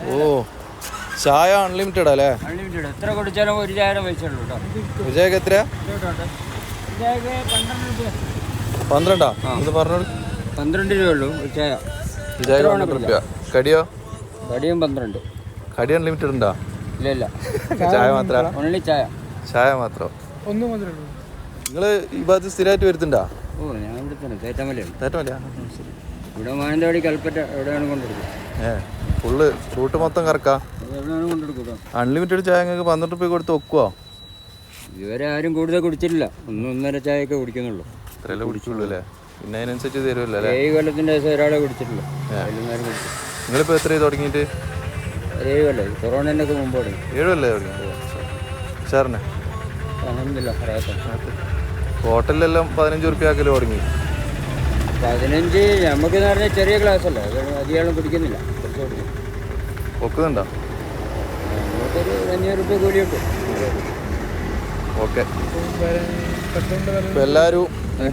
ഓ ചായ അൺലിമിറ്റഡ് അല്ലേ? അൺലിമിറ്റഡ്. എത്ര കുടിച്ചാലും ഒരു ചായ പൈസ ഉള്ളൂ കേട്ടോ. വിജയക്ക് എത്രയാ? 12. ഇത് പറഞ്ഞോളൂ. 12 രൂപ ഉള്ളൂ ഒരു ചായ. വിജയ 12 രൂപ. കടിയോ? കടിയും 12. കടി അൺലിമിറ്റഡ് ഉണ്ടോ? ഇല്ല. ചായ മാത്രം? ഓൺലി ചായ. ചായ മാത്രം. നിങ്ങള് ഈ ഭാഗത്ത് സ്ഥിരമായിട്ട് വരുത്തുണ്ടോ? ഓ ഞാൻ ഇവിടെ തന്നെ തേറ്റമലയാണ്. തേറ്റമല്ല ഇവിടെ മാനന്തവാടി കൽപ്പറ്റ എവിടെയാണ് കൊണ്ടെടുക്കും. ഫുള്ള് റൂട്ട് മൊത്തം കറക്കാം. എവിടെയാണ് കൊണ്ടെടുക്കും. അൺലിമിറ്റഡ് ചായ നിങ്ങൾക്ക് 12 രൂപ കൊടുത്ത് വെക്കുവോ? ഇതുവരെ ആരും കൂടുതൽ കുടിച്ചിട്ടില്ല. 1-1.5 ചായയൊക്കെ കുടിക്കുന്നുള്ളൂ. അത്രയല്ലേ കുടിക്കുള്ളൂ അല്ലേ? പിന്നെ അതിനനുസരിച്ച് തരുമല്ലോ അല്ലേ? 7 കൊല്ലത്തിൻ്റെ ദിവസം ഒരാളെ കുടിച്ചിട്ടില്ല. നിങ്ങളിപ്പോൾ എത്ര തുടങ്ങിയിട്ട്? 7 കൊല്ലം. കൊറോണൻ്റെ ഒക്കെ മുമ്പ് തുടങ്ങി. 7 കൊല്ലം തുടങ്ങി സാറിനെ. ഹോട്ടലിലെല്ലാം 15 രൂപ ആക്കല് തുടങ്ങി. 15 നമുക്കെന്ന് പറഞ്ഞാൽ ചെറിയ ക്ലാസ് അല്ലേ, അധികം കുടിക്കുന്നില്ല. കുറച്ച് കുടിക്കും. ഒക്കുന്നുണ്ടോ? നമുക്കൊരു 500 രൂപ കൂലി കിട്ടും. ഓക്കെ. എല്ലാവരും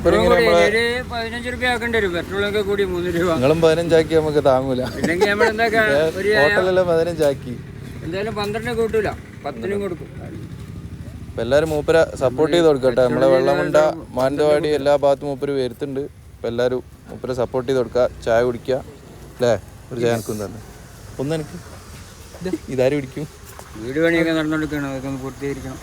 15 രൂപ ആക്കേണ്ടി വരും. പെട്രോളൊക്കെ കൂടി 3 രൂപ. നിങ്ങളും 15 ആക്കി നമുക്ക് താങ്ങൂല. ഇല്ലെങ്കിൽ നമ്മളെന്താ ഹോട്ടലെല്ലാം 15 ആക്കി. എന്തായാലും 12 കൂട്ടൂല, 10 കൊടുക്കും. അപ്പം എല്ലാവരും മൂപ്പര സപ്പോർട്ട് ചെയ്ത് കൊടുക്കട്ടെ. നമ്മളെ വെള്ളമുണ്ട മാനന്തവാടി എല്ലാ ഭാഗത്തും മൂപ്പര് വരുത്തുണ്ട്. അപ്പം എല്ലാവരും മൂപ്പര സപ്പോർട്ട് ചെയ്ത് കൊടുക്കുക. ചായ കുടിക്കുക അല്ലേ? ഒരു ചായ എനിക്കും തന്നെ ഒന്ന്. എനിക്ക് ഇതാരും കുടിക്കും. വീട് പണിയൊക്കെ നടന്നുകൊടുക്കണം. അതൊക്കെ ഒന്ന് പൂർത്തീകരിക്കണം.